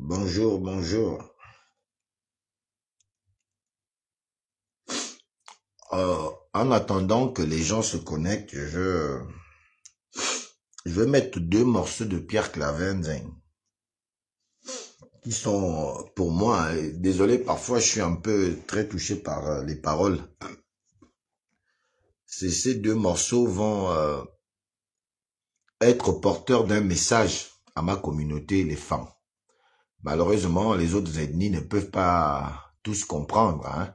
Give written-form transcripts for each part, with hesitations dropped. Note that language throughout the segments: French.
Bonjour, bonjour. En attendant que les gens se connectent, je vais mettre deux morceaux de Pierre Claver-N'Zeng qui sont pour moi, désolé, parfois je suis un peu très touché par les paroles. Ces deux morceaux vont être porteurs d'un message à ma communauté, les femmes. Malheureusement, les autres ethnies ne peuvent pas tous comprendre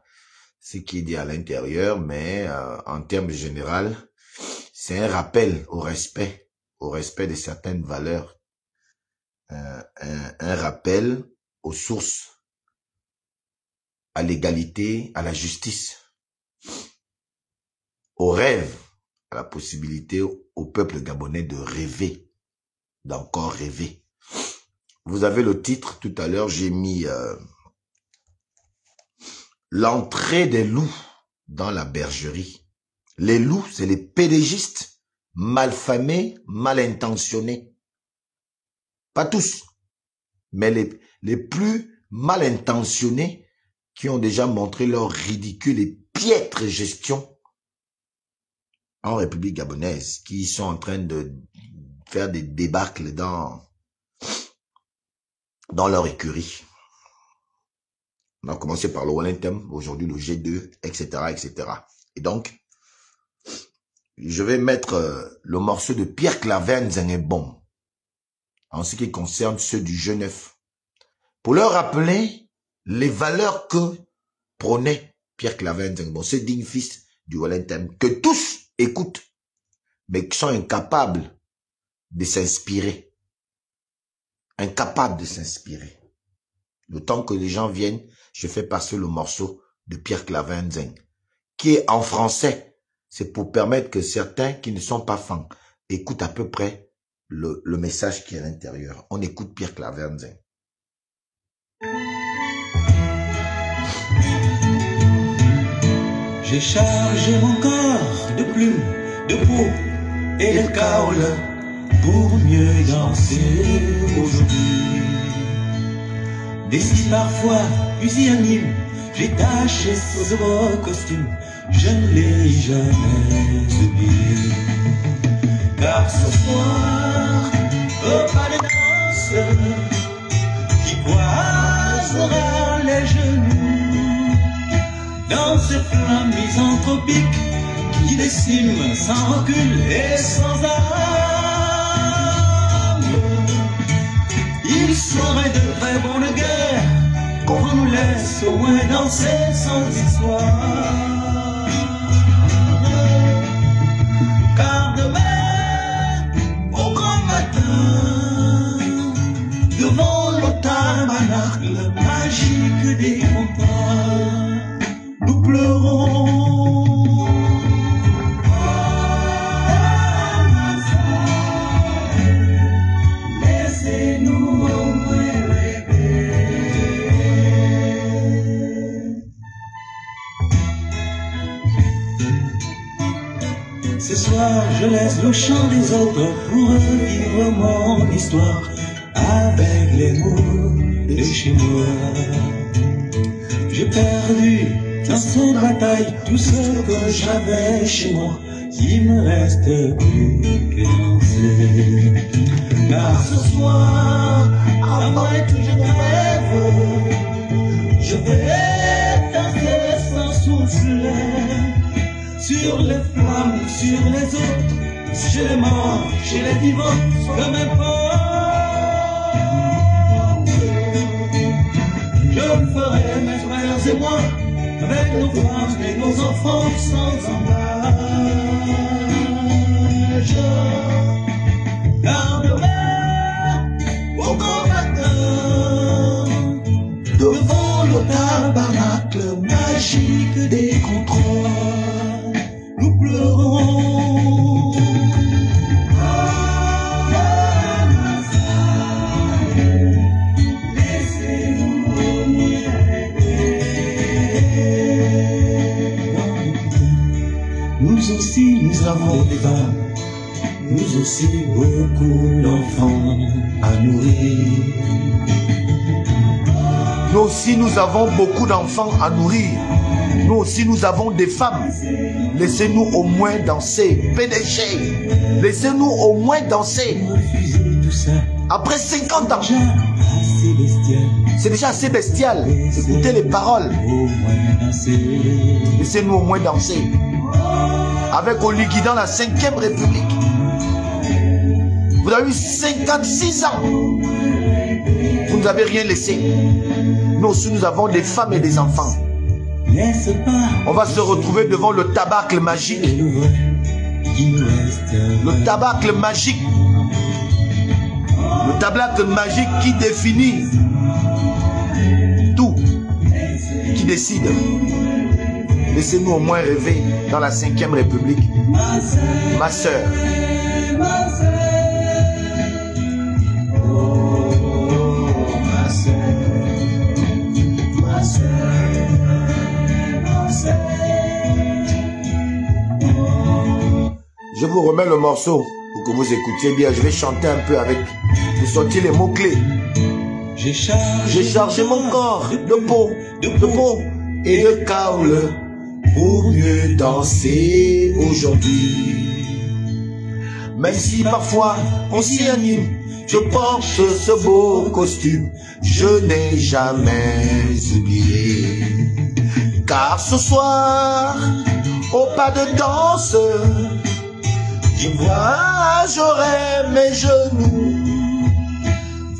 ce qui est dit à l'intérieur, mais en termes généraux, c'est un rappel au respect de certaines valeurs, un rappel aux sources, à l'égalité, à la justice, au rêve, à la possibilité au peuple gabonais de rêver, d'encore rêver. Vous avez le titre, tout à l'heure, j'ai mis l'entrée des loups dans la bergerie. Les loups, c'est les pédégistes malfamés, mal intentionnés. Pas tous, mais les plus mal intentionnés qui ont déjà montré leur ridicule et piètre gestion en République gabonaise, qui sont en train de faire des débâcles dans leur écurie. On a commencé par le Wellington, aujourd'hui le G2, etc., etc. Et donc, je vais mettre le morceau de Pierre Claver-N'Zeng en ce qui concerne ceux du G9, pour leur rappeler les valeurs que prônait Pierre Claver-N'Zeng, ce digne fils du Wellington, que tous écoutent, mais qui sont incapables de s'inspirer. Incapables de s'inspirer. Le temps que les gens viennent, je fais passer le morceau de Pierre Claver-N'Zeng, qui est en français. C'est pour permettre que certains qui ne sont pas fans écoutent à peu près le message qui est à l'intérieur. On écoute Pierre Claver-N'Zeng. J'ai chargé mon corps de plumes, de peau et de kaola pour mieux danser aujourd'hui. Déçu parfois, pusillanime, j'ai taché ce beau costume, je ne l'ai jamais oublié. Car ce soir, au pas de danse qui croisera les genoux dans ces flammes misanthropiques qui déciment sans recul et sans âme. Il serait de très bonne guerre qu'on nous laisse au moins danser sans histoire. Car demain, au grand matin, devant le tabernacle magique des montagnes, nous pleurons. Laissez-nous au moins rêver. Ce soir, je laisse le chant des autres pour revivre mon histoire avec les mots de chez moi. J'ai perdu dans cette bataille tout ce que j'avais chez moi. Il me reste plus que danser. Car ce soir, après que je rêve, je vais danser sans souffler sur les flammes, sur les autres, chez les morts, chez les vivants, comme un je le ferai, mes frères et moi, avec nos femmes et nos enfants sans embâche. Car demain, au grand matin, devant le tabernacle magique des contrôles, nous pleurons. Nous aussi, nous avons des femmes, nous aussi beaucoup d'enfants à nourrir. Nous aussi, nous avons beaucoup d'enfants à nourrir. Nous aussi, nous avons des femmes. Laissez-nous au moins danser. PDG, laissez-nous au moins danser. Après 50 ans, c'est déjà assez bestial. Écoutez les paroles. Laissez-nous au moins danser. Avec Oligui dans la 5e République. Vous avez eu 56 ans. Vous ne nous avez rien laissé. Nous aussi, nous avons des femmes et des enfants. On va se retrouver devant le tabacle magique. Le tabacle magique. Le tabacle magique qui définit tout. Qui décide. Laissez-nous au moins rêver dans la 5e République. Ma sœur. Je vous remets le morceau pour que vous écoutiez bien. Je vais chanter un peu avec. Vous sortir les mots-clés. J'ai chargé mon corps de peau et de caoule pour mieux danser aujourd'hui. Même si parfois on s'y anime, je porte ce beau costume, je n'ai jamais oublié. Car ce soir, au pas de danse, je j'aurai mes genoux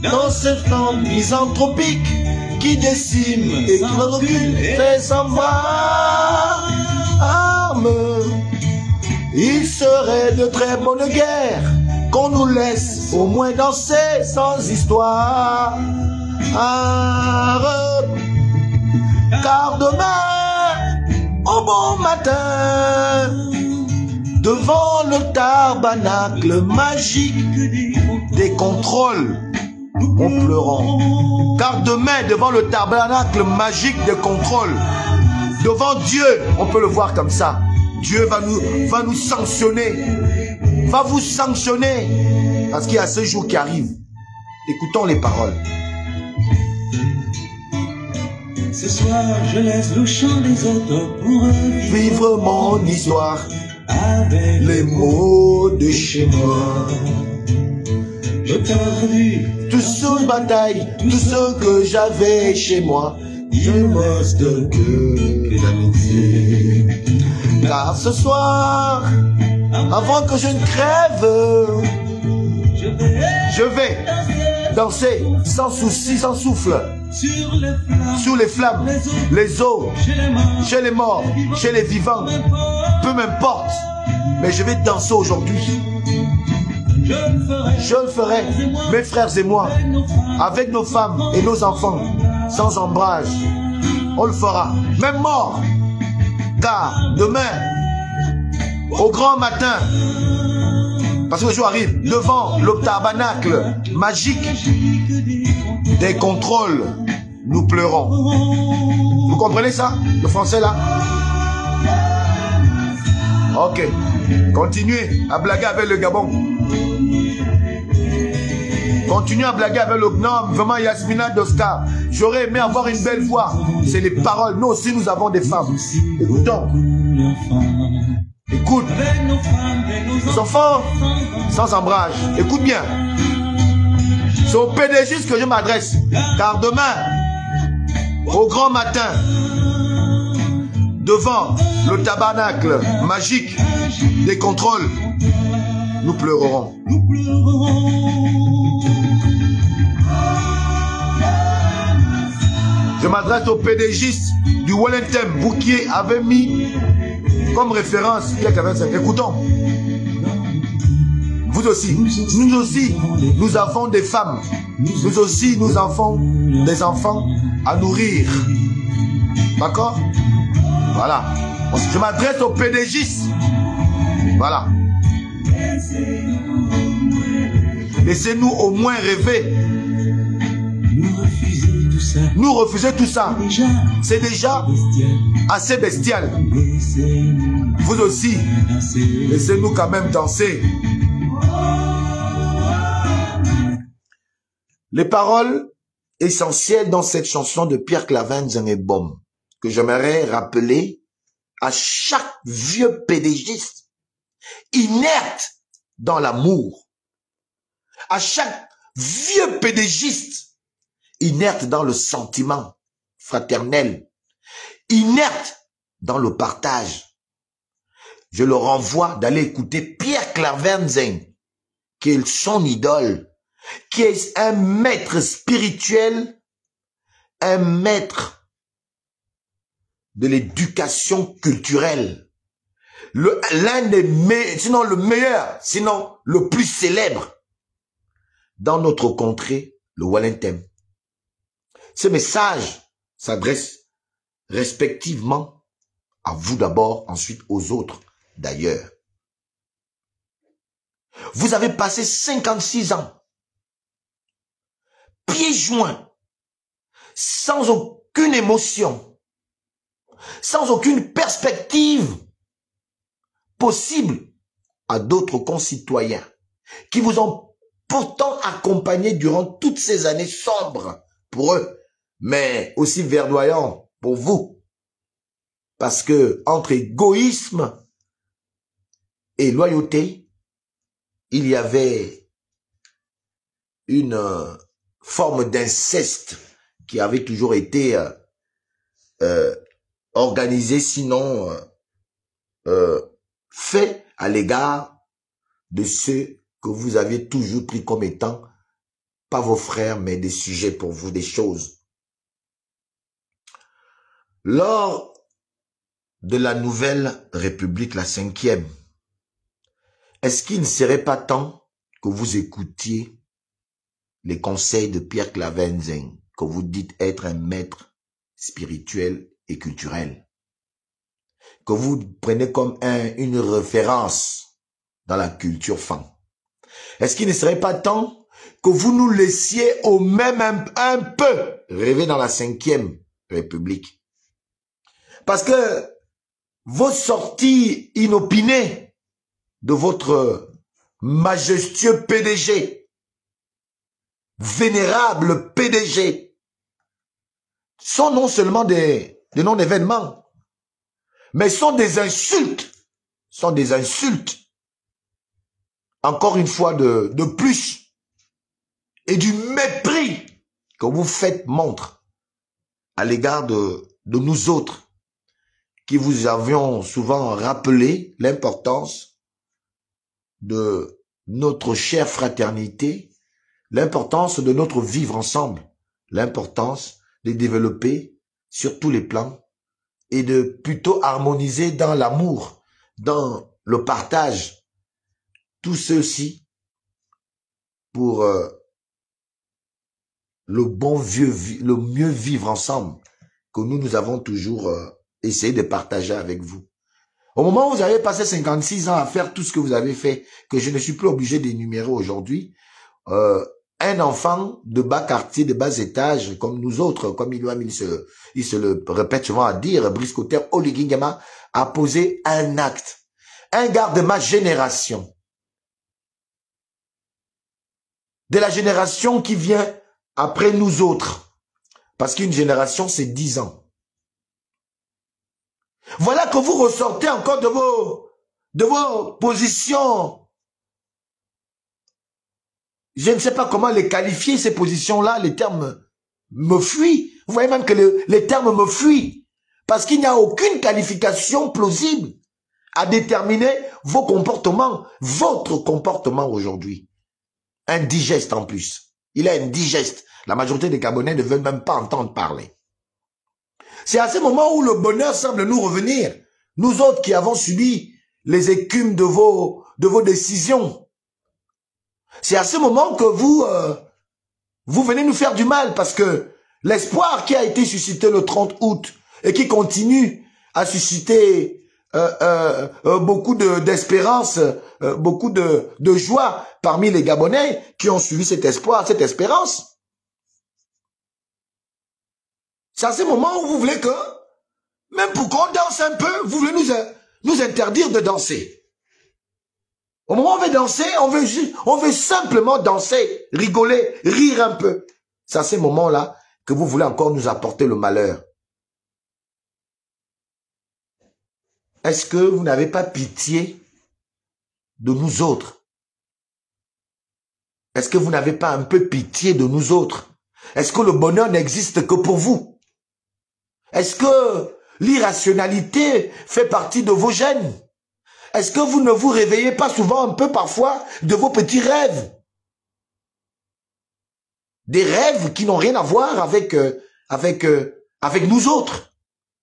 dans ce temps misanthropique qui décime et qui recule fait sans armes. Il serait de très bonne guerre qu'on nous laisse au moins danser sans histoire. Car demain, au bon matin, devant le tabernacle magique des contrôles, on pleurons. Car demain, devant le tabernacle magique des contrôles, devant Dieu, on peut le voir comme ça. Dieu va nous sanctionner, va vous sanctionner, parce qu'il y a ce jour qui arrive. Écoutons les paroles. Ce soir, je laisse le chant des autres pour vivre mon histoire avec les mots de chez moi. J'ai perdu tout ce bataille, tout ce que j'avais chez moi. Il me reste que l'amitié. Car ce soir, avant que je ne crève, je vais danser sans souci, sans souffle, sur les flammes, les eaux, chez les morts, chez les vivants, peu m'importe, mais je vais danser aujourd'hui. Je le ferai, mes frères et moi, avec nos femmes et nos enfants, sans ombrage. On le fera, même mort. Car demain, au grand matin, parce que le jour arrive, devant le tabernacle magique des contrôles, nous pleurons. Vous comprenez ça, le français là? Ok. Continuez à blaguer avec le Gabon. Continuez à blaguer avec le gnome, vraiment Yasmina Doska. J'aurais aimé avoir une belle voix. C'est les paroles. Nous aussi, nous avons des femmes. Écoutons. Écoute. Les enfants, sans embrage. Écoute bien. C'est au PDG que je m'adresse. Car demain, au grand matin, devant le tabernacle magique des contrôles, nous pleurerons. Je m'adresse au PDG du Wellington, vous qui avez mis comme référence Pierre 45. Écoutons. Vous aussi, nous aussi, nous avons des femmes. Nous aussi, nous avons des enfants à nourrir. D'accord? Voilà. Je m'adresse au PDG. Voilà. Laissez-nous au moins rêver. Nous refuser tout ça. C'est déjà assez bestial. Vous aussi, laissez-nous quand même danser. Les paroles essentiel dans cette chanson de Pierre Claver Nzengebom que j'aimerais rappeler à chaque vieux pédégiste inerte dans l'amour, à chaque vieux pédégiste inerte dans le sentiment fraternel, inerte dans le partage. Je le renvoie d'aller écouter Pierre Claver Nzeng, qui est son idole, qui est un maître spirituel, un maître de l'éducation culturelle, l'un des meilleurs, sinon le meilleur, sinon le plus célèbre dans notre contrée, le Walentem. Ce message s'adresse respectivement à vous d'abord, ensuite aux autres d'ailleurs. Vous avez passé 56 ans, pieds joints, sans aucune émotion, sans aucune perspective possible à d'autres concitoyens qui vous ont pourtant accompagné durant toutes ces années sombres pour eux, mais aussi verdoyants pour vous. Parce que entre égoïsme et loyauté, il y avait une forme d'inceste qui avait toujours été organisée, sinon fait à l'égard de ceux que vous aviez toujours pris comme étant, pas vos frères, mais des sujets pour vous, des choses. Lors de la nouvelle République, la 5e, est-ce qu'il ne serait pas temps que vous écoutiez les conseils de Pierre Claver Nzeng, que vous dites être un maître spirituel et culturel, que vous prenez comme une référence dans la culture fan? Est-ce qu'il ne serait pas temps que vous nous laissiez au même un peu rêver dans la 5e République? Parce que vos sorties inopinées de votre majestueux PDG, vénérable PDG, sont non seulement des non-événements, mais sont des insultes, encore une fois de plus, et du mépris que vous faites montre à l'égard de nous autres, qui vous avions souvent rappelé l'importance de notre chère fraternité, l'importance de notre vivre ensemble, l'importance de développer sur tous les plans et de plutôt harmoniser dans l'amour, dans le partage, tout ceci pour le mieux vivre ensemble que nous avons toujours essayé de partager avec vous. Au moment où vous avez passé 56 ans à faire tout ce que vous avez fait, que je ne suis plus obligé d'énumérer aujourd'hui, un enfant de bas quartier, de bas étage, comme nous autres, comme il se le répète souvent à dire, Brice Cotter Oligingema a posé un acte. Un gars de ma génération, de la génération qui vient après nous autres, parce qu'une génération c'est 10 ans. Voilà que vous ressortez encore de vos positions. Je ne sais pas comment les qualifier, ces positions-là, les termes me fuient. Vous voyez même que les termes me fuient. Parce qu'il n'y a aucune qualification plausible à déterminer vos comportements, votre comportement aujourd'hui. Indigeste en plus. Il est indigeste. La majorité des Gabonais ne veulent même pas entendre parler. C'est à ce moment où le bonheur semble nous revenir. Nous autres qui avons subi les écumes de vos décisions. C'est à ce moment que vous venez nous faire du mal parce que l'espoir qui a été suscité le 30 août et qui continue à susciter beaucoup d'espérance, beaucoup de joie parmi les Gabonais qui ont suivi cet espoir, cette espérance. C'est à ce moment où vous voulez que, même pour qu'on danse un peu, vous voulez nous interdire de danser. Au moment où on veut danser, on veut simplement danser, rigoler, rire un peu. C'est à ces moments-là que vous voulez encore nous apporter le malheur. Est-ce que vous n'avez pas pitié de nous autres? Est-ce que vous n'avez pas un peu pitié de nous autres? Est-ce que le bonheur n'existe que pour vous? Est-ce que l'irrationalité fait partie de vos gènes? Est-ce que vous ne vous réveillez pas souvent un peu parfois de vos petits rêves? Des rêves qui n'ont rien à voir avec nous autres,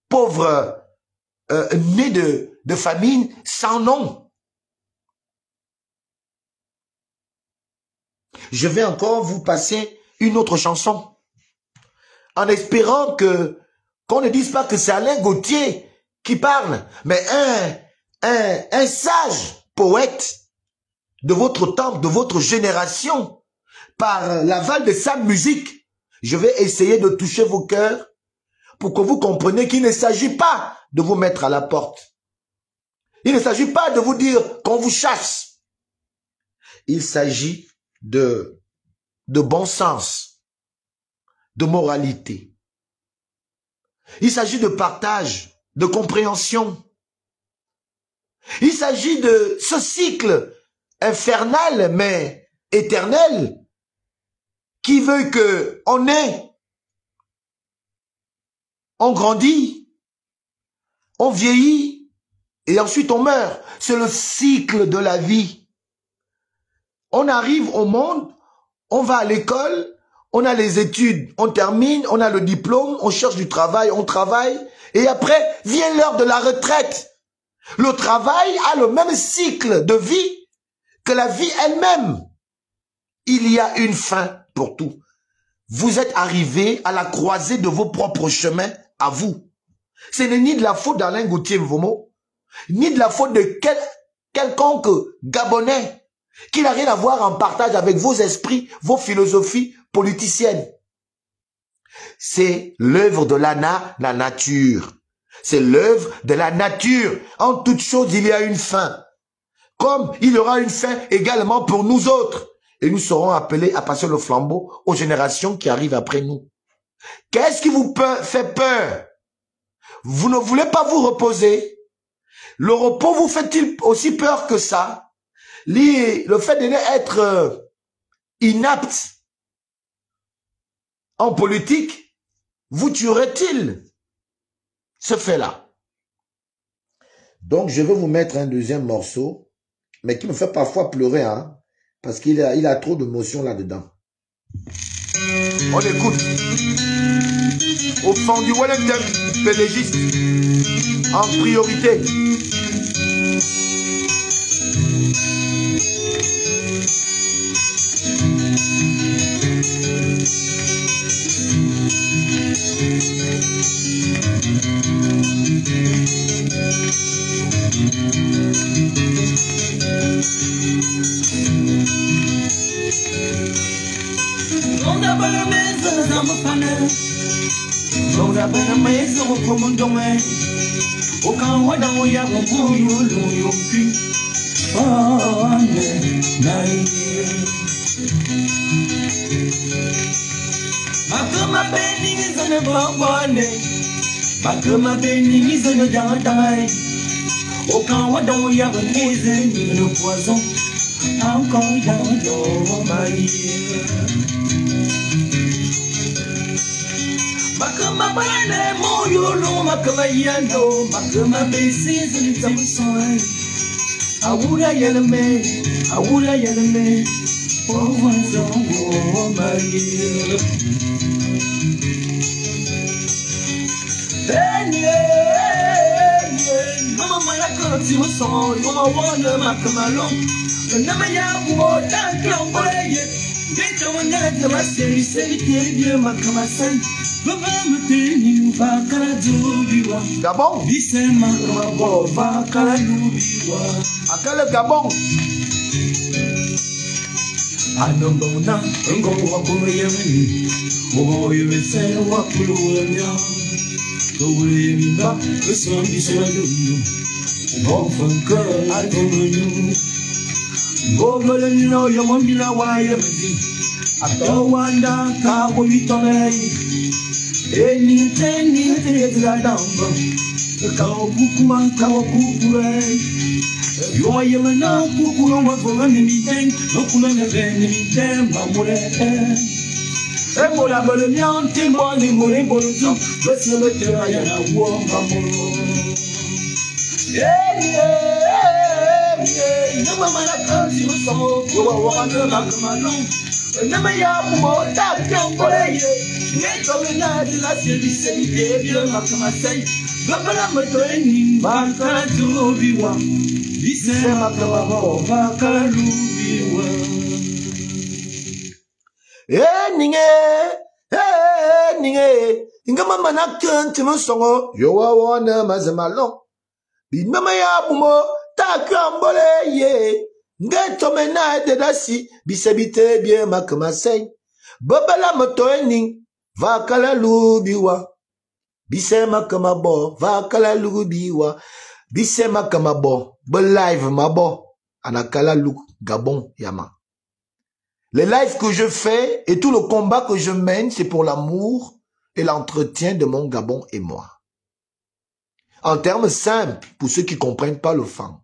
pauvres nés de famine sans nom. Je vais encore vous passer une autre chanson, en espérant qu'on ne dise pas que c'est Alain Gauthier qui parle, mais un sage poète de votre temps, de votre génération, par l'aval de sa musique. Je vais essayer de toucher vos cœurs pour que vous compreniez qu'il ne s'agit pas de vous mettre à la porte. Il ne s'agit pas de vous dire qu'on vous chasse. Il s'agit de bon sens, de moralité. Il s'agit de partage, de compréhension. Il s'agit de ce cycle infernal mais éternel qui veut que on naît, on grandit, on vieillit et ensuite on meurt. C'est le cycle de la vie. On arrive au monde, on va à l'école, on a les études, on termine, on a le diplôme, on cherche du travail, on travaille et après vient l'heure de la retraite. Le travail a le même cycle de vie que la vie elle-même. Il y a une fin pour tout. Vous êtes arrivé à la croisée de vos propres chemins à vous. Ce n'est ni de la faute d'Alain Gauthier Mvomo, ni de la faute de quelconque Gabonais qui n'a rien à voir en partage avec vos esprits, vos philosophies politiciennes. C'est l'œuvre de la nature. C'est l'œuvre de la nature. En toute chose, il y a une fin. Comme il y aura une fin également pour nous autres. Et nous serons appelés à passer le flambeau aux générations qui arrivent après nous. Qu'est-ce qui vous fait peur? Vous ne voulez pas vous reposer? Le repos vous fait-il aussi peur que ça? Le fait d'être inapte en politique vous tuerait-il? Ce fait-là. Donc, je vais vous mettre un deuxième morceau, mais qui me fait parfois pleurer, hein, parce qu'il a trop d'émotions là-dedans. On écoute. Au fond du Wellington, pélégiste, en priorité. Gabon. À quel Gabon? Atawanda kawo yitonei. Eni la damba. Kawo bukuma kawo kukurei. Yo yemana kukuro mafola ni miteng. Nokuna neveni miteng mamure. Emola bole miante moni mori bolzo. Besi mete ayana wo mamuro. Nama mana kansi usamo. Yo wakanda makamano. Nama ya mo takang boleh. Neto mena di la service di dia makamasai. Gabala matoni makala tubiwa. Bise makamabo makala lubiwa. Ninge. Inga mama na kanti musongo. Yo wana mazamalon. Bi mama ya bumo takang boleh ye. Ngeto mena de dasi. Bise bite bien makamasai. Babala matoni. Vakala lubiwa. Bisema kamabo. Vakala lubiwa. Bisema kamabo. Be live mabo. Anakala luk Gabon yama. Les lives que je fais et tout le combat que je mène, c'est pour l'amour et l'entretien de mon Gabon et moi. En termes simples, pour ceux qui comprennent pas le fan.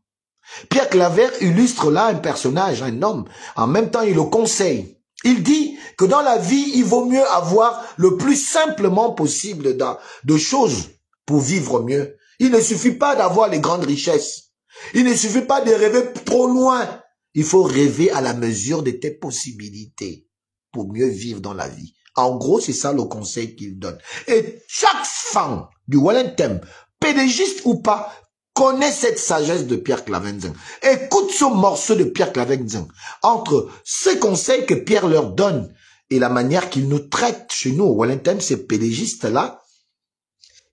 Pierre Claver illustre là un personnage, un homme. En même temps, il le conseille. Il dit que dans la vie, il vaut mieux avoir le plus simplement possible de choses pour vivre mieux. Il ne suffit pas d'avoir les grandes richesses. Il ne suffit pas de rêver trop loin. Il faut rêver à la mesure de tes possibilités pour mieux vivre dans la vie. En gros, c'est ça le conseil qu'il donne. Et chaque fan du Wellington, pédégiste ou pas, connaît cette sagesse de Pierre Clavenzin. Écoute ce morceau de Pierre Clavenzin. Entre ces conseils que Pierre leur donne et la manière qu'il nous traite chez nous au Wellington, ces pédégistes-là,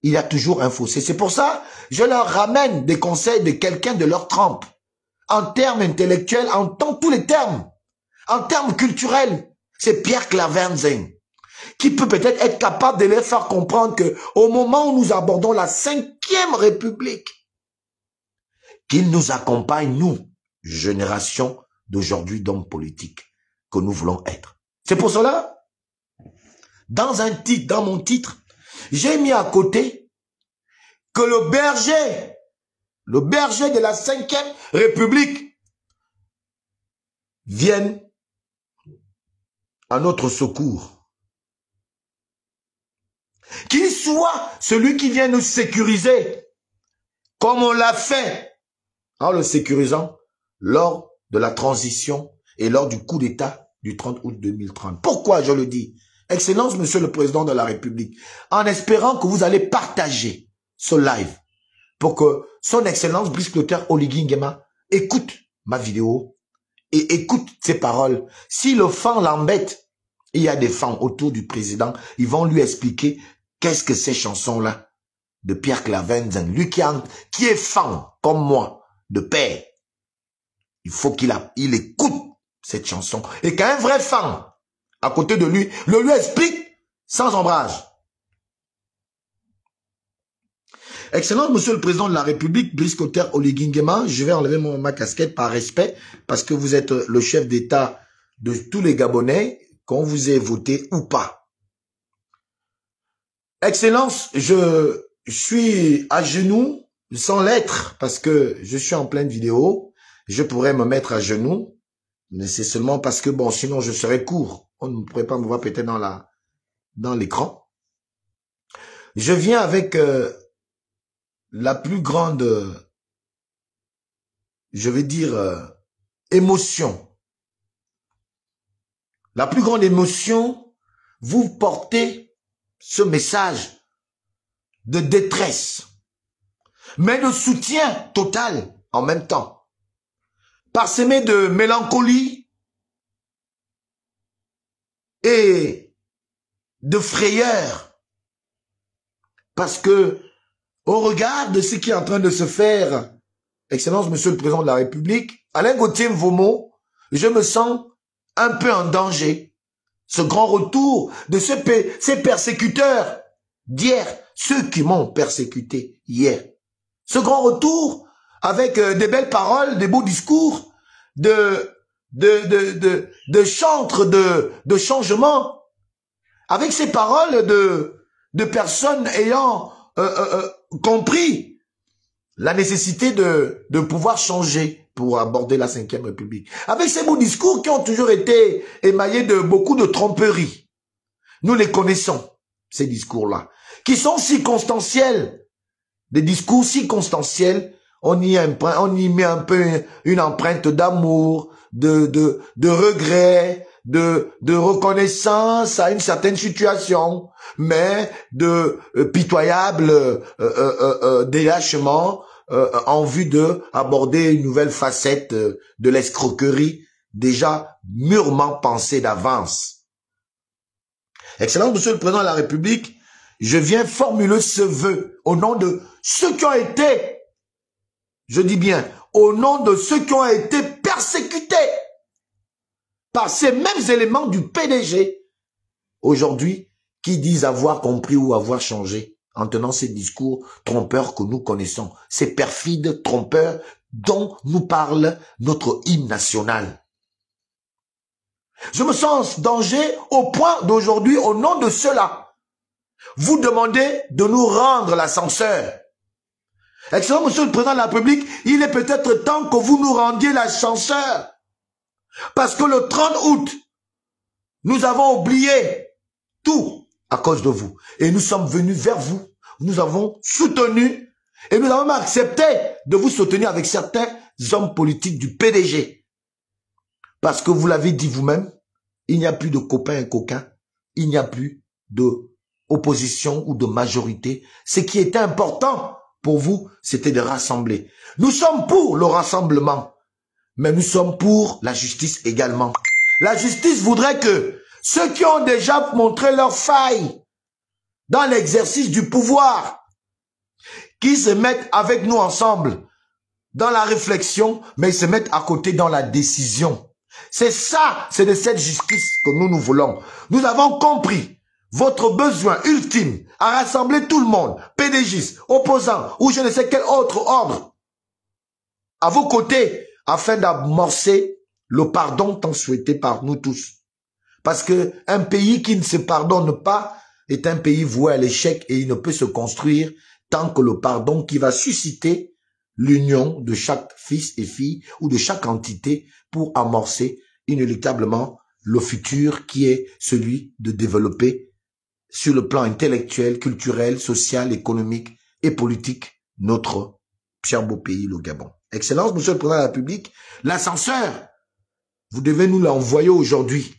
il y a toujours un fossé. C'est pour ça je leur ramène des conseils de quelqu'un de leur trempe. En termes intellectuels, en tous les termes. En termes culturels, c'est Pierre Clavenzin qui peut peut-être être capable de les faire comprendre que au moment où nous abordons la 5e République, qu'il nous accompagne, nous, génération d'aujourd'hui d'hommes politiques, que nous voulons être. C'est pour cela, dans mon titre, j'ai mis à côté que le berger de la 5e République vienne à notre secours. Qu'il soit celui qui vient nous sécuriser, comme on l'a fait en le sécurisant lors de la transition et lors du coup d'État du 30 août 2030. Pourquoi je le dis? Excellence, Monsieur le Président de la République, en espérant que vous allez partager ce live pour que son Excellence Brice Clotaire Oligui Nguema écoute ma vidéo et écoute ses paroles. Si le fan l'embête, il y a des fans autour du président, ils vont lui expliquer qu'est-ce que ces chansons-là de Pierre Clavenzin, lui qui est fan comme moi de père. Il faut qu'il écoute cette chanson et qu'un vrai fan à côté de lui le lui explique sans ombrage. Excellent, Monsieur le Président de la République, Brice Clotaire Oligui Nguema, je vais enlever ma casquette par respect parce que vous êtes le chef d'État de tous les Gabonais, qu'on vous ait voté ou pas. Excellence, je suis à genoux, sans l'être, parce que je suis en pleine vidéo. Je pourrais me mettre à genoux, mais c'est seulement parce que, bon, sinon je serais court. On ne pourrait pas me voir peut-être dans l'écran. Je viens avec la plus grande, je vais dire, émotion. La plus grande émotion, vous portez ce message de détresse, mais de soutien total en même temps, parsemé de mélancolie et de frayeur, parce que au regard de ce qui est en train de se faire, Excellence, Monsieur le Président de la République, Alain Gauthier Mvomo, je me sens un peu en danger. Ce grand retour de ces persécuteurs d'hier, ceux qui m'ont persécuté hier. Ce grand retour avec des belles paroles, des beaux discours, de de chantre de changement, avec ces paroles de personnes ayant compris la nécessité de pouvoir changer pour aborder la 5e République. Avec ces beaux discours qui ont toujours été émaillés de beaucoup de tromperies. Nous les connaissons, ces discours-là, qui sont circonstanciels. Des discours circonstanciels, on y met un peu une empreinte d'amour, de regret, de reconnaissance à une certaine situation, mais de pitoyable délâchement en vue de aborder une nouvelle facette de l'escroquerie déjà mûrement pensée d'avance. Excellence, Monsieur le Président de la République, je viens formuler ce vœu au nom de ceux qui ont été, je dis bien, au nom de ceux qui ont été persécutés par ces mêmes éléments du PDG, aujourd'hui, qui disent avoir compris ou avoir changé en tenant ces discours trompeurs que nous connaissons, ces perfides trompeurs dont nous parle notre hymne national. Je me sens en danger au point d'aujourd'hui, au nom de ceux-là, vous demandez de nous rendre l'ascenseur. Excellent, Monsieur le Président de la République, il est peut-être temps que vous nous rendiez l'ascenseur. Parce que le 30 août, nous avons oublié tout à cause de vous. Et nous sommes venus vers vous. Nous avons soutenu et nous avons accepté de vous soutenir avec certains hommes politiques du PDG. Parce que vous l'avez dit vous-même, il n'y a plus de copains et coquins. Il n'y a plus de opposition ou de majorité. Ce qui était important pour vous, c'était de rassembler. Nous sommes pour le rassemblement, mais nous sommes pour la justice également. La justice voudrait que ceux qui ont déjà montré leur faille dans l'exercice du pouvoir, qui se mettent avec nous ensemble dans la réflexion, mais ils se mettent à côté dans la décision. C'est ça, c'est de cette justice que nous voulons. Nous avons compris votre besoin ultime à rassembler tout le monde, PDGistes, opposants ou je ne sais quel autre ordre, à vos côtés, afin d'amorcer le pardon tant souhaité par nous tous. Parce que un pays qui ne se pardonne pas est un pays voué à l'échec et il ne peut se construire tant que le pardon qui va susciter l'union de chaque fils et fille ou de chaque entité pour amorcer inéluctablement le futur qui est celui de développer sur le plan intellectuel, culturel, social, économique et politique notre cher beau pays, le Gabon. Excellence, Monsieur le Président de la République, l'ascenseur, vous devez nous l'envoyer aujourd'hui.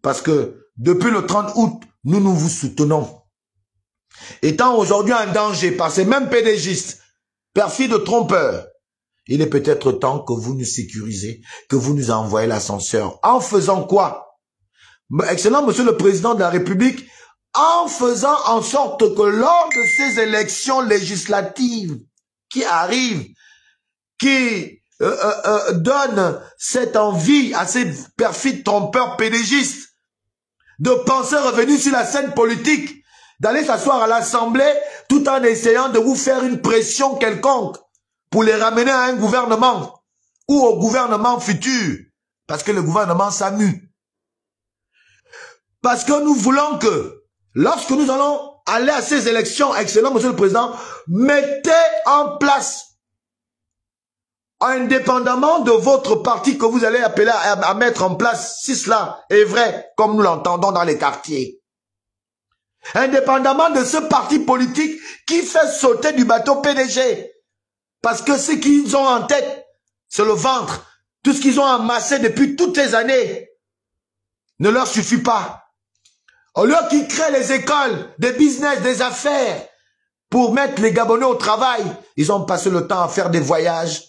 Parce que depuis le 30 août, nous vous soutenons. Étant aujourd'hui en danger par ces mêmes PDGistes, perfides trompeurs, il est peut-être temps que vous nous sécurisez, que vous nous envoyez l'ascenseur. En faisant quoi? Excellent, Monsieur le Président de la République, en faisant en sorte que lors de ces élections législatives qui arrivent, qui donnent cette envie à ces perfides trompeurs PDGistes de penser revenir sur la scène politique, d'aller s'asseoir à l'Assemblée tout en essayant de vous faire une pression quelconque pour les ramener à un gouvernement ou au gouvernement futur, parce que le gouvernement s'amuse. Parce que nous voulons que, lorsque nous allons aller à ces élections, excellent Monsieur le Président, mettez en place, indépendamment de votre parti que vous allez appeler à mettre en place, si cela est vrai, comme nous l'entendons dans les quartiers. Indépendamment de ce parti politique qui fait sauter du bateau PDG. Parce que ce qu'ils ont en tête, c'est le ventre. Tout ce qu'ils ont amassé depuis toutes ces années ne leur suffit pas. Au lieu qu'ils créent les écoles, des business, des affaires, pour mettre les Gabonais au travail, ils ont passé le temps à faire des voyages,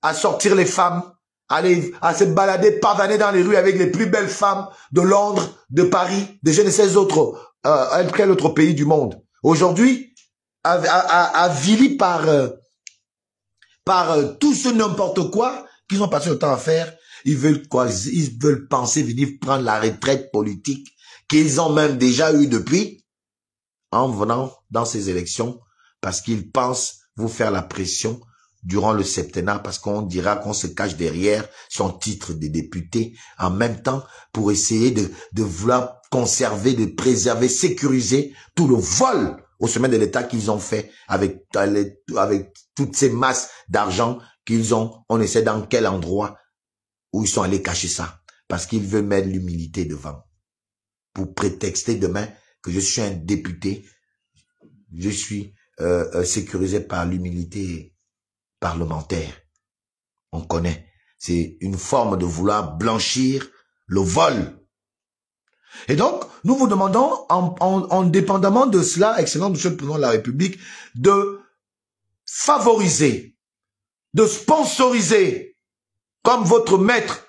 à sortir les femmes, à se balader, pavaner dans les rues avec les plus belles femmes de Londres, de Paris, de je ne sais quel autre pays du monde. Aujourd'hui, avilis par tout ce n'importe quoi qu'ils ont passé le temps à faire, ils veulent quoi? Ils veulent penser venir prendre la retraite politique qu'ils ont même déjà eu depuis en venant dans ces élections parce qu'ils pensent vous faire la pression durant le septennat parce qu'on dira qu'on se cache derrière son titre de député en même temps pour essayer de vouloir conserver, de préserver, sécuriser tout le vol au sommet de l'État qu'ils ont fait avec toutes ces masses d'argent qu'ils ont. On ne sait dans quel endroit où ils sont allés cacher ça parce qu'ils veulent mettre l'humilité devant pour prétexter demain que je suis un député, je suis sécurisé par l'humilité parlementaire. On connaît. C'est une forme de vouloir blanchir le vol. Et donc, nous vous demandons, en dépendamment de cela, excellent Monsieur le Président de la République, de favoriser, de sponsoriser, comme votre maître,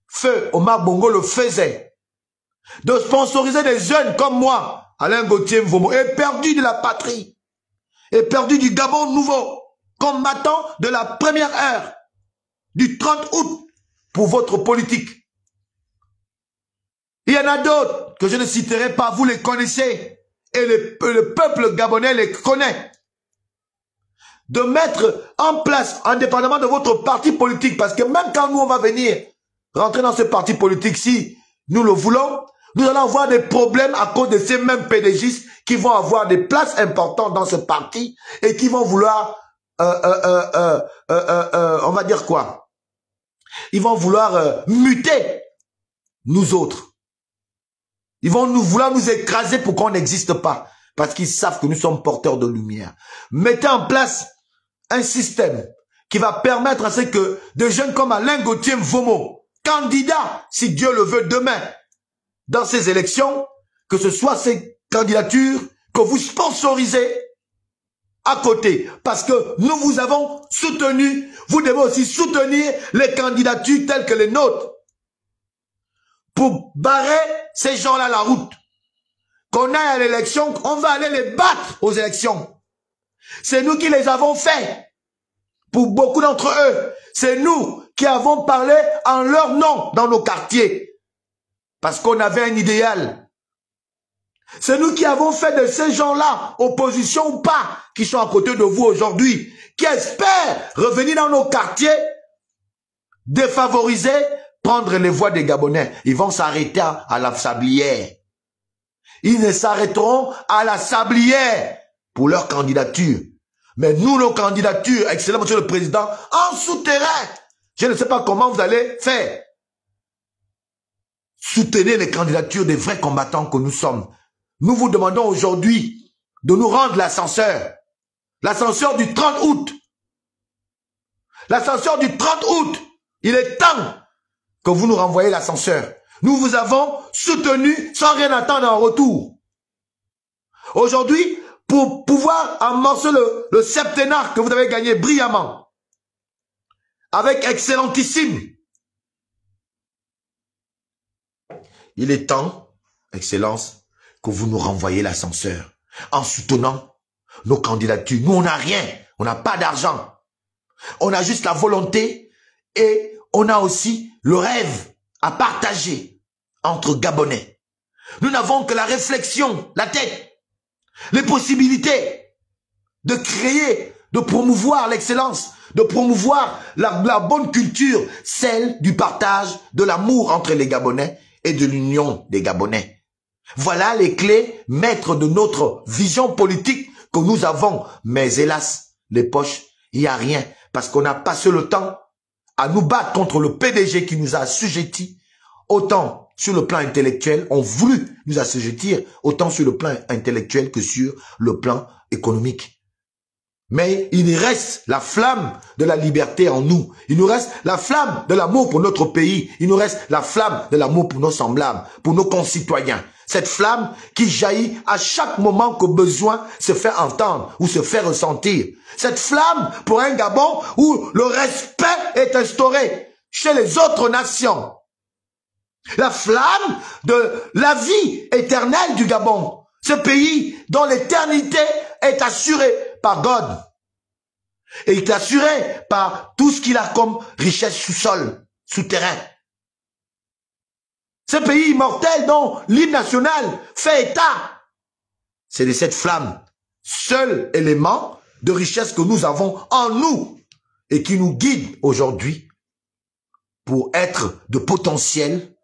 Feu Omar Bongo le faisait, de sponsoriser des jeunes comme moi, Alain Gauthier Mvomo, éperdu de la patrie, éperdu du Gabon nouveau, combattant de la première heure du 30 août pour votre politique. Il y en a d'autres que je ne citerai pas, vous les connaissez et le peuple gabonais les connaît. De mettre en place, indépendamment de votre parti politique, parce que même quand nous on va venir rentrer dans ce parti politique, si nous le voulons, nous allons avoir des problèmes à cause de ces mêmes PDGistes qui vont avoir des places importantes dans ce parti et qui vont vouloir on va dire quoi? Ils vont vouloir muter nous autres. Ils vont vouloir nous écraser pour qu'on n'existe pas. Parce qu'ils savent que nous sommes porteurs de lumière. Mettez en place un système qui va permettre à ce que des jeunes comme Alain Gauthier Mvomo, candidat, si Dieu le veut, demain, dans ces élections, que ce soit ces candidatures que vous sponsorisez à côté, parce que nous vous avons soutenu, vous devez aussi soutenir les candidatures telles que les nôtres pour barrer ces gens-là la route. Qu'on aille à l'élection, on va aller les battre aux élections. C'est nous qui les avons fait. Pour beaucoup d'entre eux, c'est nous qui avons parlé en leur nom dans nos quartiers. Parce qu'on avait un idéal. C'est nous qui avons fait de ces gens-là, opposition ou pas, qui sont à côté de vous aujourd'hui, qui espèrent revenir dans nos quartiers, défavoriser, prendre les voix des Gabonais. Ils vont s'arrêter à la Sablière. Ils ne s'arrêteront à la Sablière pour leur candidature. Mais nous, nos candidatures, excellent Monsieur le Président, en souterrain, je ne sais pas comment vous allez faire. Soutenez les candidatures des vrais combattants que nous sommes. Nous vous demandons aujourd'hui de nous rendre l'ascenseur. L'ascenseur du 30 août. L'ascenseur du 30 août. Il est temps que vous nous renvoyez l'ascenseur. Nous vous avons soutenu sans rien attendre en retour. Aujourd'hui, pour pouvoir amorcer le septennat que vous avez gagné brillamment, avec excellentissime, il est temps, Excellence, que vous nous renvoyez l'ascenseur en soutenant nos candidatures. Nous, on n'a rien, on n'a pas d'argent. On a juste la volonté et on a aussi le rêve à partager entre Gabonais. Nous n'avons que la réflexion, la tête, les possibilités de créer, de promouvoir l'excellence, de promouvoir la bonne culture, celle du partage, de l'amour entre les Gabonais et de l'union des Gabonais. Voilà les clés maîtres de notre vision politique que nous avons. Mais hélas, les poches, il n'y a rien. Parce qu'on a passé le temps à nous battre contre le PDG qui nous a assujettis. Autant sur le plan intellectuel, on voulu nous assujettir, autant sur le plan intellectuel que sur le plan économique. Mais il nous reste la flamme de la liberté en nous. Il nous reste la flamme de l'amour pour notre pays. Il nous reste la flamme de l'amour pour nos semblables, pour nos concitoyens. Cette flamme qui jaillit à chaque moment que besoin se fait entendre ou se fait ressentir. Cette flamme pour un Gabon où le respect est instauré chez les autres nations. La flamme de la vie éternelle du Gabon. Ce pays dont l'éternité est assurée par God. Et il est assuré par tout ce qu'il a comme richesse sous-sol, souterrain. Ce pays immortel dont l'hymne national fait état. C'est de cette flamme, seul élément de richesse que nous avons en nous. et qui nous guide aujourd'hui pour être de potentiels,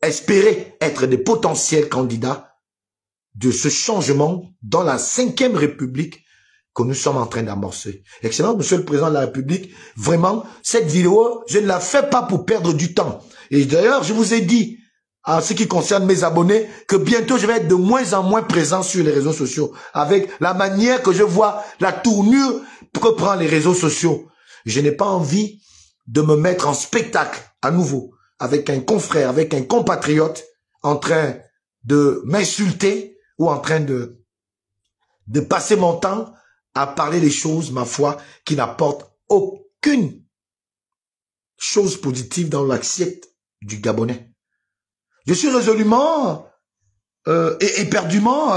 espérer être des potentiels candidats de ce changement dans la 5e République que nous sommes en train d'amorcer. Excellent, Monsieur le Président de la République, vraiment, cette vidéo, je ne la fais pas pour perdre du temps. Et d'ailleurs, je vous ai dit, en ce qui concerne mes abonnés, que bientôt je vais être de moins en moins présent sur les réseaux sociaux, avec la manière que je vois, la tournure que prend les réseaux sociaux. Je n'ai pas envie de me mettre en spectacle à nouveau, avec un confrère, avec un compatriote, en train de m'insulter ou en train de passer mon temps à parler des choses, ma foi, qui n'apportent aucune chose positive dans l'assiette du Gabonais. Je suis résolument et éperdument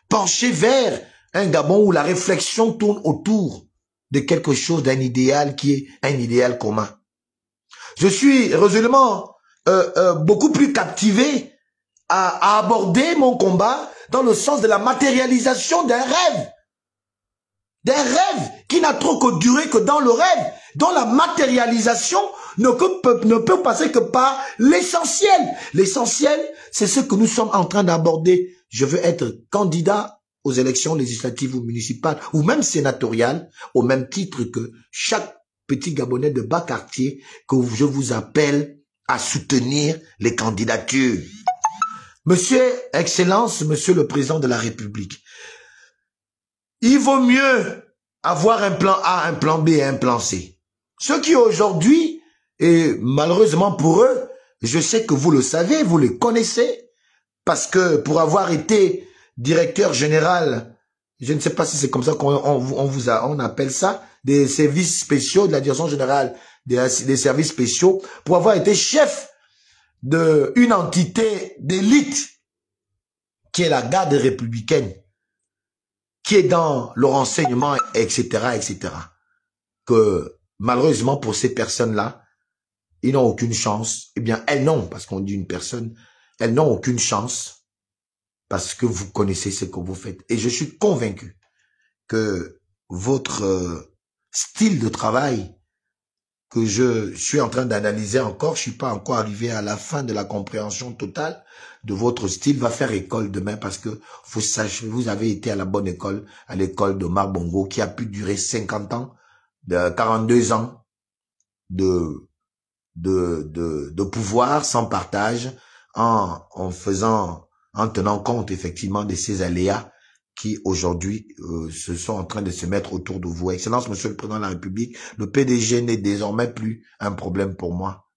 penché vers un Gabon où la réflexion tourne autour de quelque chose, d'un idéal qui est un idéal commun. Je suis résolument beaucoup plus captivé à aborder mon combat dans le sens de la matérialisation d'un rêve. D'un rêve qui n'a trop que duré que dans le rêve, dont la matérialisation ne peut passer que par l'essentiel. L'essentiel, c'est ce que nous sommes en train d'aborder. Je veux être candidat aux élections législatives ou municipales, ou même sénatoriales, au même titre que chaque petit Gabonais de bas quartier, que je vous appelle à soutenir les candidatures. Monsieur, Excellence, Monsieur le Président de la République, il vaut mieux avoir un plan A, un plan B et un plan C. Ceux qui aujourd'hui, et malheureusement pour eux, je sais que vous le savez, vous les connaissez, parce que pour avoir été directeur général, je ne sais pas si c'est comme ça qu'on appelle ça, des services spéciaux, de la direction générale des services spéciaux, pour avoir été chef d'une entité d'élite qui est la garde républicaine, qui est dans le renseignement, etc., etc. Que malheureusement pour ces personnes-là, ils n'ont aucune chance. Eh bien, elles n'ont, parce qu'on dit une personne, elles n'ont aucune chance parce que vous connaissez ce que vous faites. Et je suis convaincu que votre style de travail que je suis en train d'analyser encore, je suis pas encore arrivé à la fin de la compréhension totale de votre style, va faire école demain parce que vous sachez, vous avez été à la bonne école, à l'école de Omar Bongo, qui a pu durer 50 ans, de 42 ans de pouvoir sans partage, en tenant compte effectivement de ces aléas qui aujourd'hui se sont en train de se mettre autour de vous. Excellence, Monsieur le Président de la République, le PDG n'est désormais plus un problème pour moi.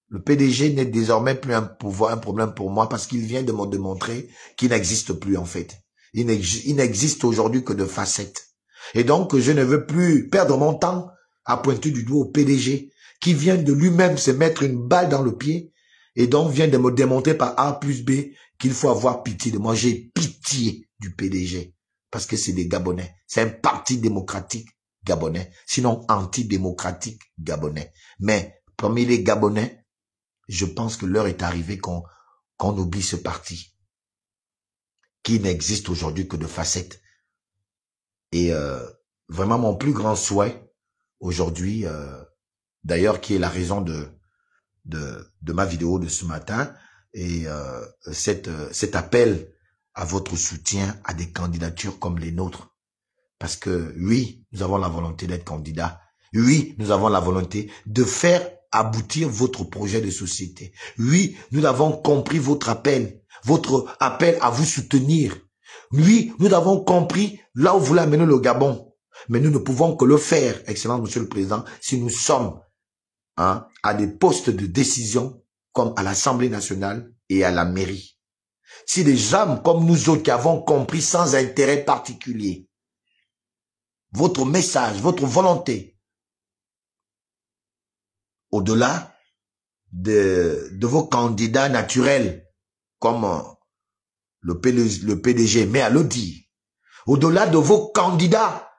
Le PDG n'est désormais plus un problème pour moi parce qu'il vient de me démontrer qu'il n'existe plus en fait. Il n'existe aujourd'hui que de facettes. Et donc, je ne veux plus perdre mon temps à pointer du doigt au PDG qui vient de lui-même se mettre une balle dans le pied et donc vient de me démontrer par A plus B qu'il faut avoir pitié de moi. J'ai pitié du PDG parce que c'est des Gabonais. C'est un parti démocratique gabonais, sinon antidémocratique gabonais. Mais parmi les Gabonais, je pense que l'heure est arrivée qu'on oublie ce parti qui n'existe aujourd'hui que de facettes. Et vraiment mon plus grand souhait aujourd'hui, d'ailleurs qui est la raison de ma vidéo de ce matin, et cet appel à votre soutien à des candidatures comme les nôtres. Parce que oui, nous avons la volonté d'être candidats. Oui, nous avons la volonté de faire aboutir votre projet de société. Oui, nous avons compris votre appel à vous soutenir. Oui, nous avons compris là où vous voulez amener le Gabon. Mais nous ne pouvons que le faire, Excellent Monsieur le Président, si nous sommes à des postes de décision comme à l'Assemblée nationale et à la mairie. Si des hommes comme nous autres qui avons compris sans intérêt particulier votre message, votre volonté, au-delà de vos candidats naturels, comme le PDG, mais à le dire, au-delà de vos candidats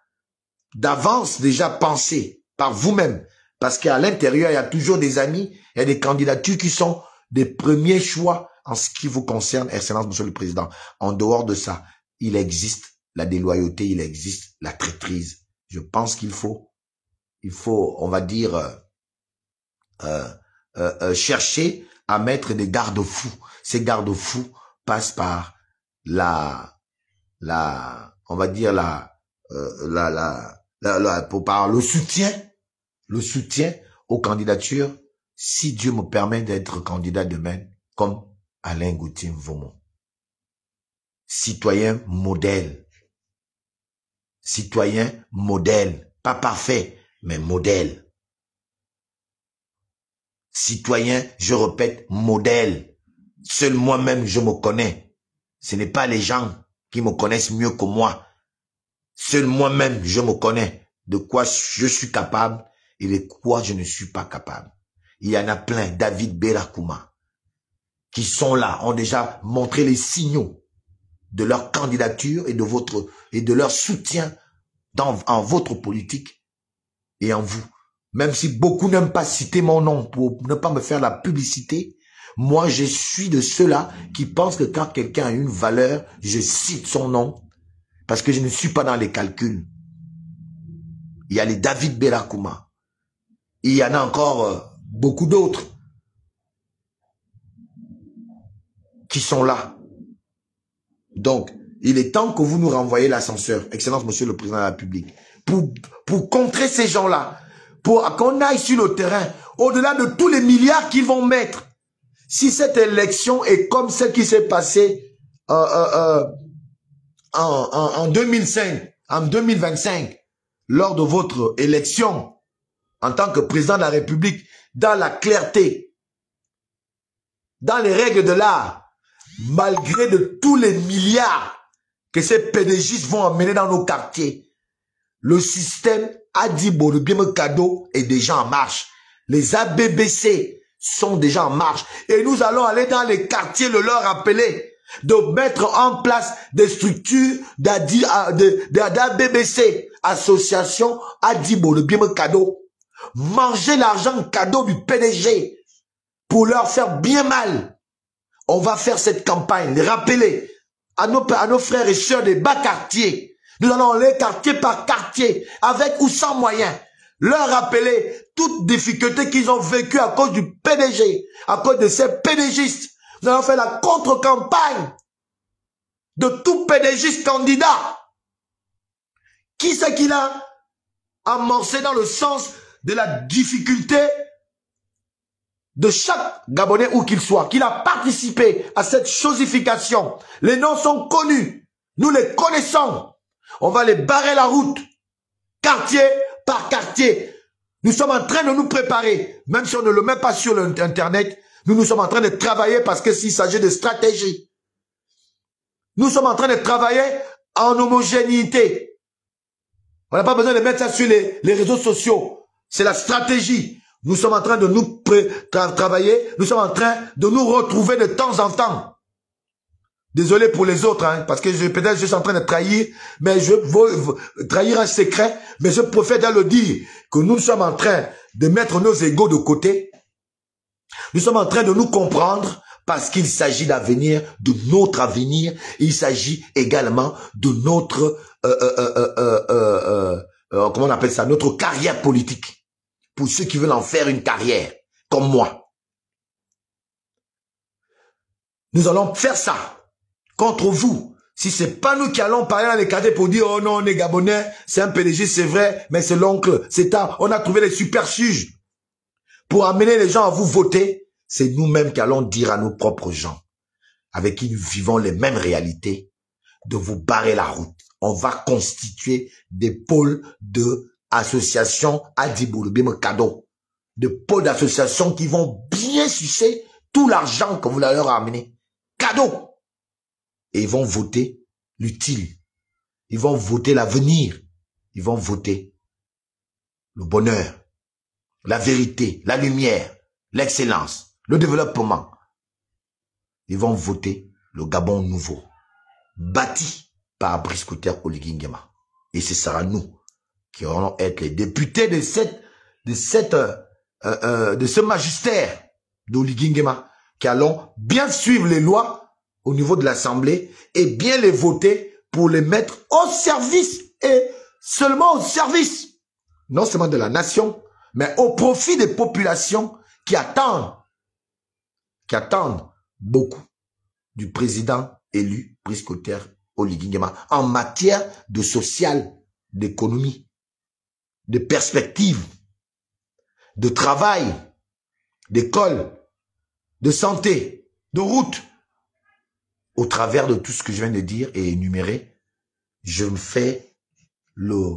d'avance déjà pensés par vous-même, parce qu'à l'intérieur, il y a toujours des amis, il y a des candidatures qui sont des premiers choix en ce qui vous concerne, Excellence Monsieur le Président. En dehors de ça, il existe la déloyauté, il existe la traîtrise. Je pense qu'il faut il faut, on va dire, chercher à mettre des garde-fous. Ces garde-fous passent par on va dire par le soutien aux candidatures, si Dieu me permet d'être candidat demain, comme Alain Gauthier Mvomo. Citoyen modèle. Citoyen modèle. Pas parfait, mais modèle. Citoyen, je répète, modèle. Seul moi-même, je me connais. Ce n'est pas les gens qui me connaissent mieux que moi. Seul moi-même, je me connais de quoi je suis capable et de quoi je ne suis pas capable. Il y en a plein, David Berakouma, qui sont là, ont déjà montré les signaux de leur candidature et de leur soutien en votre politique et en vous. Même si beaucoup n'aiment pas citer mon nom pour ne pas me faire la publicité, moi je suis de ceux-là qui pensent que quand quelqu'un a une valeur, je cite son nom parce que je ne suis pas dans les calculs. Il y a les David Berakouma. Il y en a encore beaucoup d'autres qui sont là. Donc, il est temps que vous nous renvoyez l'ascenseur, Excellence Monsieur le Président de la République, pour contrer ces gens-là, pour qu'on aille sur le terrain, au-delà de tous les milliards qu'ils vont mettre. Si cette élection est comme celle qui s'est passée en 2005, en 2025, lors de votre élection en tant que président de la République, dans la clarté, dans les règles de l'art, malgré de tous les milliards que ces PDGistes vont emmener dans nos quartiers, le système Adibo, le bien cadeau est déjà en marche. Les ABBC sont déjà en marche. Et nous allons aller dans les quartiers, le leur rappeler, de mettre en place des structures d'ABBC, association Adibo, le bien cadeau. Manger l'argent cadeau du PDG pour leur faire bien mal. On va faire cette campagne, les rappeler à nos frères et sœurs des bas quartiers. Nous allons aller quartier par quartier, avec ou sans moyens, leur rappeler toutes difficultés qu'ils ont vécues à cause du PDG, à cause de ces PDGistes. Nous allons faire la contre-campagne de tout PDGiste candidat. Qui c'est qu'il a amorcé dans le sens de la difficulté de chaque Gabonais où qu'il soit, qu'il a participé à cette chosification. Les noms sont connus. Nous les connaissons. On va les barrer la route. Quartier par quartier. Nous sommes en train de nous préparer. Même si on ne le met pas sur Internet, nous sommes en train de travailler parce que s'il s'agit de stratégie. Nous sommes en train de travailler en homogénéité. On n'a pas besoin de mettre ça sur les réseaux sociaux. C'est la stratégie. Nous sommes en train de nous travailler. Nous sommes en train de nous retrouver de temps en temps. Désolé pour les autres, hein, parce que peut-être je suis en train de trahir, mais je veux trahir un secret, mais je préfère déjà le dire, que nous sommes en train de mettre nos égos de côté. Nous sommes en train de nous comprendre parce qu'il s'agit d'avenir, de notre avenir. Il s'agit également de notre, comment on appelle ça, notre carrière politique. Pour ceux qui veulent en faire une carrière, comme moi. Nous allons faire ça contre vous. Si c'est pas nous qui allons parler dans les quartiers pour dire, oh non, on est Gabonais, c'est un PDG, c'est vrai, mais c'est l'oncle, c'est tard. On a trouvé les superfuges pour amener les gens à vous voter. C'est nous-mêmes qui allons dire à nos propres gens, avec qui nous vivons les mêmes réalités, de vous barrer la route. On va constituer des pôles de associations Adibo, le bien cadeau. Des pôles d'associations qui vont bien sucer tout l'argent que vous leur amenez. Cadeau. Et ils vont voter l'utile. Ils vont voter l'avenir. Ils vont voter le bonheur, la vérité, la lumière, l'excellence, le développement. Ils vont voter le Gabon nouveau, bâti par Brice Kotter Oligui Nguema. Et ce sera nous qui allons être les députés de ce magistère d'Oligui Nguema, qui allons bien suivre les lois au niveau de l'Assemblée et bien les voter pour les mettre au service et seulement au service non seulement de la nation, mais au profit des populations qui attendent beaucoup du président élu Brice Clotaire Oligui Nguema en matière de social, d'économie, de perspective, de travail, d'école, de santé, de route. Au travers de tout ce que je viens de dire et énumérer, je me fais le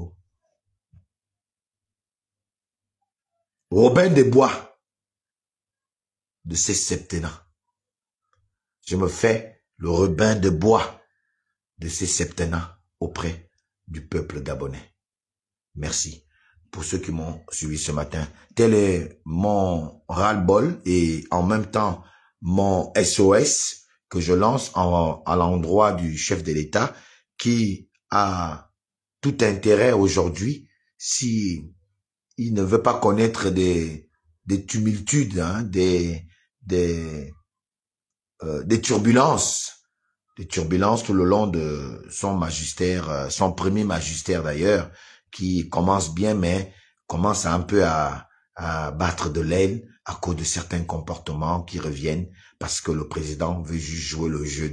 Robin des Bois de ces septennats. Je me fais le Robin des Bois de ces septennats auprès du peuple gabonais. Merci pour ceux qui m'ont suivi ce matin. Tel est mon ras-le-bol et en même temps mon SOS que je lance à l'endroit du chef de l'État qui a tout intérêt aujourd'hui, si il ne veut pas connaître des tumultudes, hein, des turbulences tout le long de son magistère, son premier magistère d'ailleurs, qui commence bien, mais commence un peu à battre de l'aile à cause de certains comportements qui reviennent parce que le président veut juste jouer le jeu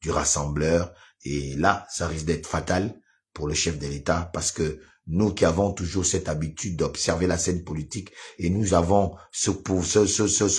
du rassembleur. Et là, ça risque d'être fatal pour le chef de l'État parce que nous qui avons toujours cette habitude d'observer la scène politique et nous avons ce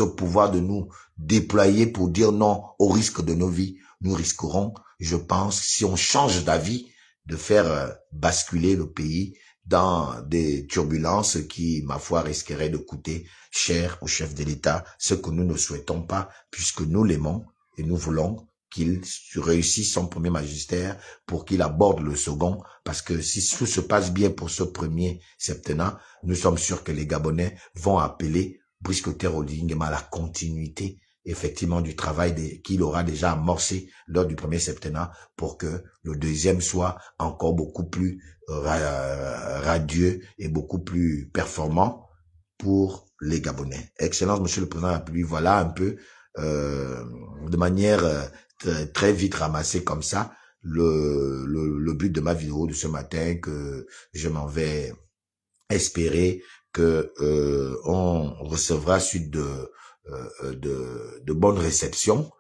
pouvoir de nous déployer pour dire non au risque de nos vies, nous risquerons, je pense, si on change d'avis, de faire basculer le pays dans des turbulences qui, ma foi, risqueraient de coûter cher au chef de l'État, ce que nous ne souhaitons pas puisque nous l'aimons et nous voulons qu'il réussisse son premier magistère pour qu'il aborde le second, parce que si tout se passe bien pour ce premier septennat, nous sommes sûrs que les Gabonais vont appeler Brice Clotaire Oligui Nguema à la continuité effectivement du travail qu'il aura déjà amorcé lors du premier septennat pour que le deuxième soit encore beaucoup plus radieux et beaucoup plus performant pour les Gabonais. Excellence, Monsieur le Président de la République, voilà un peu de manière très vite ramassée comme ça le but de ma vidéo de ce matin, que je m'en vais espérer que on recevra suite de bonnes réceptions,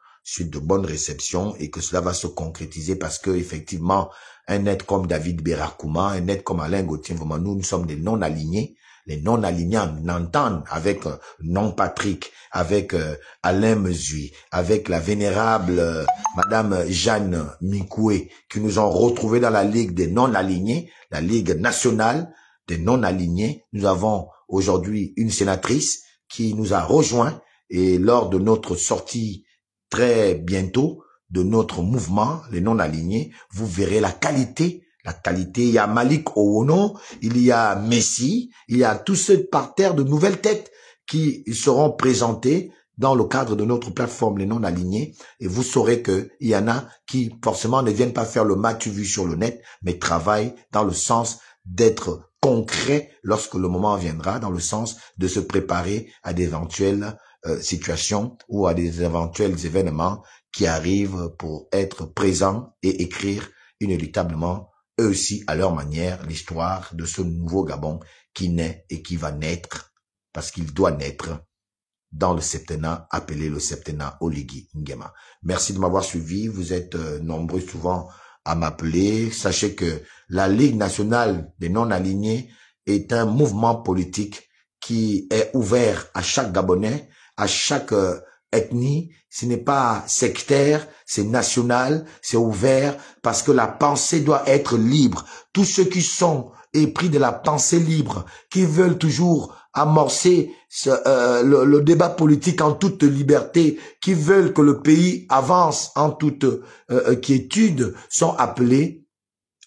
et que cela va se concrétiser parce que effectivement un être comme David Berakouma, un être comme Alain Gauthier, vraiment nous sommes des non-alignés. Les non-alignés n'entendent avec non-Patrick, avec Alain Mesui, avec la vénérable Madame Jeanne Mikoué, qui nous ont retrouvés dans la Ligue des non-alignés, la Ligue nationale des non-alignés. Nous avons aujourd'hui une sénatrice qui nous a rejoints et lors de notre sortie très bientôt de notre mouvement, les non-alignés, vous verrez la qualité. Il y a Malik Owono, il y a Messi, il y a tous ceux par terre de nouvelles têtes qui seront présentés dans le cadre de notre plateforme Les Non-Alignés. Et vous saurez qu'il y en a qui forcément ne viennent pas faire le match vu sur le net, mais travaillent dans le sens d'être concret lorsque le moment viendra, dans le sens de se préparer à d'éventuelles situations ou à des éventuels événements qui arrivent pour être présents et écrire inéluctablement eux aussi, à leur manière, l'histoire de ce nouveau Gabon qui naît et qui va naître, parce qu'il doit naître dans le septennat appelé le septennat Oligui Nguema. Merci de m'avoir suivi. Vous êtes nombreux souvent à m'appeler. Sachez que la Ligue nationale des non-alignés est un mouvement politique qui est ouvert à chaque Gabonais, à chaque ethnie. Ce n'est pas sectaire, c'est national, c'est ouvert, parce que la pensée doit être libre. Tous ceux qui sont épris de la pensée libre, qui veulent toujours amorcer le débat politique en toute liberté, qui veulent que le pays avance en toute quiétude, sont appelés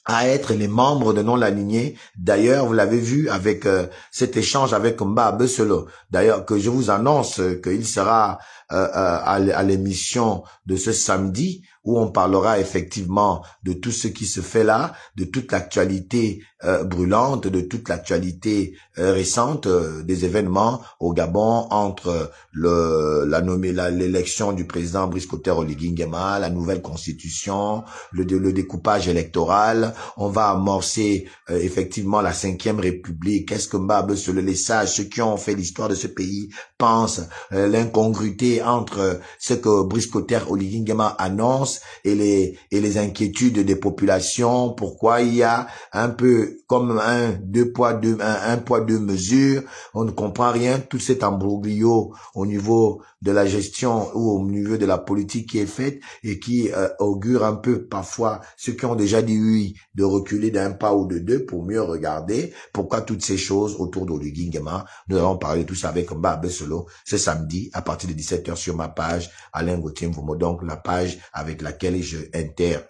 à être les membres de non-alignés. D'ailleurs, vous l'avez vu avec cet échange avec Mba Besselo. D'ailleurs, que je vous annonce qu'il sera à l'émission de ce samedi, où on parlera effectivement de tout ce qui se fait là, de toute l'actualité brûlante, de toute l'actualité récente, des événements au Gabon entre l'élection du président Brice Clotaire Oligui Nguema, la nouvelle constitution, le découpage électoral. On va amorcer effectivement la 5e République. Qu'est-ce que Mbaba Solo, les sages, ceux qui ont fait l'histoire de ce pays, pensent, l'incongruité entre ce que Brice Clotaire Oligui Nguema annonce et les inquiétudes des populations, pourquoi il y a un peu comme un poids, deux mesures, on ne comprend rien, tout cet embroglio au niveau de la gestion ou au niveau de la politique qui est faite et qui augure un peu parfois ceux qui ont déjà dit oui de reculer d'un pas ou de deux pour mieux regarder pourquoi toutes ces choses autour d'Oligui Nguema. Nous allons parler de tout ça avec Mbaba Solo ce samedi à partir de 17h sur ma page Alain Gauthier Mvomo, donc la page avec laquelle je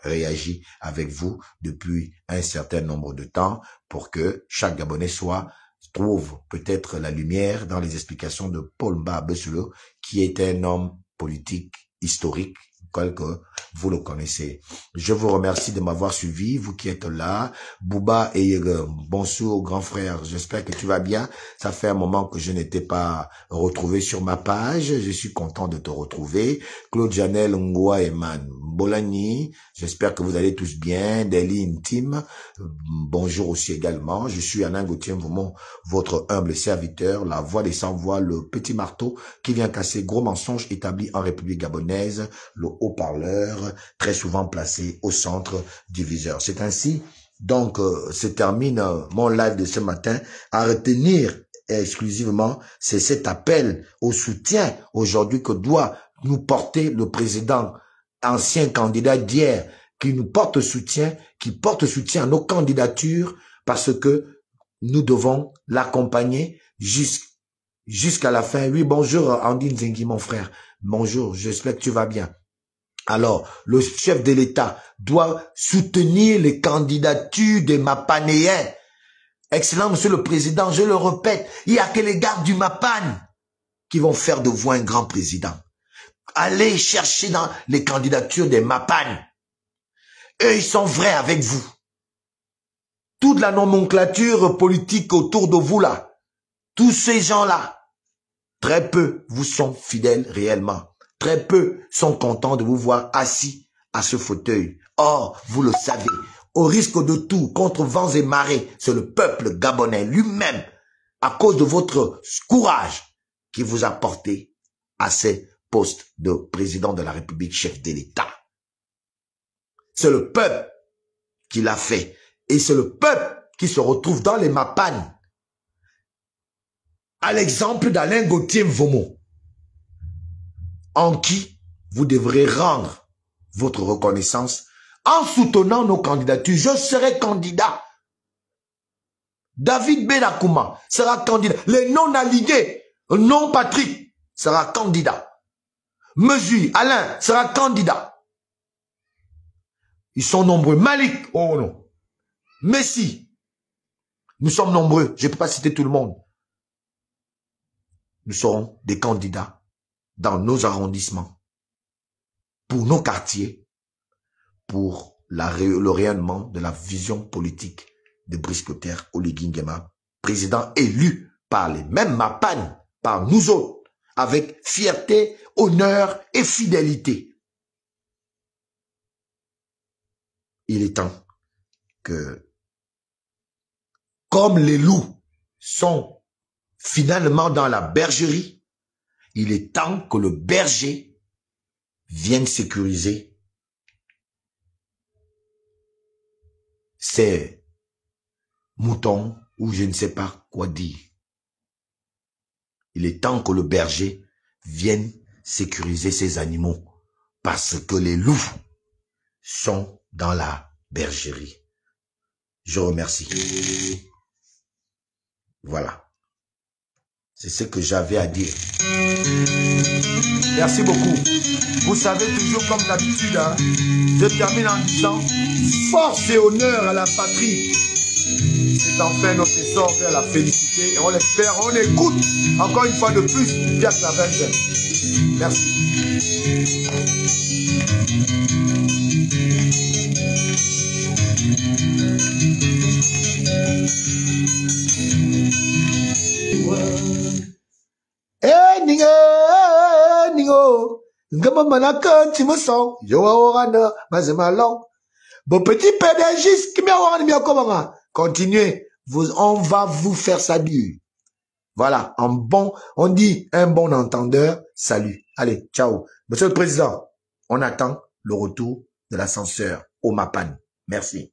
réagis avec vous depuis un certain nombre de temps pour que chaque Gabonais trouve peut-être la lumière dans les explications de Paul Mbaba Solo, qui est un homme politique historique, tel que vous le connaissez. Je vous remercie de m'avoir suivi, vous qui êtes là. Bouba et bonsoir grand frère, j'espère que tu vas bien. Ça fait un moment que je n'étais pas retrouvé sur ma page, je suis content de te retrouver. Claude Janel, Ngoa Eman, Bolani, j'espère que vous allez tous bien. Deli Intime, bonjour aussi également. Je suis Alain Gauthier Mvomo, votre humble serviteur, la voix des sans-voix, le petit marteau qui vient casser gros mensonges établis en République gabonaise, le haut-parleur, très souvent placé au centre du viseur. C'est ainsi, donc, se termine mon live de ce matin. À retenir exclusivement, c'est cet appel au soutien aujourd'hui que doit nous porter le président, ancien candidat d'hier, qui nous porte soutien, qui porte soutien à nos candidatures, parce que nous devons l'accompagner jusqu'à la fin. Oui, bonjour Andine Zengi, mon frère. Bonjour, j'espère que tu vas bien. Alors, le chef de l'État doit soutenir les candidatures des Mapanéens. Excellent, monsieur le président, je le répète, il n'y a que les gars du Mapan qui vont faire de vous un grand président. Allez chercher dans les candidatures des Mapan. Eux, ils sont vrais avec vous. Toute la nomenclature politique autour de vous là, tous ces gens-là, très peu vous sont fidèles réellement. Très peu sont contents de vous voir assis à ce fauteuil. Or, vous le savez, au risque de tout, contre vents et marées, c'est le peuple gabonais lui-même, à cause de votre courage, qui vous a porté à ces postes de président de la République, chef de l'État. C'est le peuple qui l'a fait. Et c'est le peuple qui se retrouve dans les Mapan. À l'exemple d'Alain Gauthier Mvomo, en qui vous devrez rendre votre reconnaissance en soutenant nos candidatures. Je serai candidat. David Benakouma sera candidat. Les non-aligués, non-Patrick sera candidat. Mesure, Alain sera candidat. Ils sont nombreux. Malik, oh non. Messi, nous sommes nombreux. Je ne peux pas citer tout le monde. Nous serons des candidats dans nos arrondissements, pour nos quartiers, pour le rayonnement de la vision politique de Brice Clotaire Oligui Nguema, président élu par les mêmes Mapan, par nous autres, avec fierté, honneur et fidélité. Il est temps que, comme les loups sont finalement dans la bergerie, il est temps que le berger vienne sécuriser ses moutons ou je ne sais pas quoi dire. Il est temps que le berger vienne sécuriser ses animaux parce que les loups sont dans la bergerie. Je remercie. Voilà. C'est ce que j'avais à dire. Merci beaucoup. Vous savez toujours comme d'habitude, hein, je termine en disant force et honneur à la patrie. C'est enfin notre essor vers la félicité et on l'espère, on écoute encore une fois de plus Pierre Claver. Merci. Eh, Ningo. Ngamamanaka, tu me sens. Yo, Orana, Mazemalon. Bon petit pédagiste, qui m'a continuez. On va vous faire salut. Voilà, on dit un bon entendeur, salut. Allez, ciao. Monsieur le Président, on attend le retour de l'ascenseur au Mapan. Merci.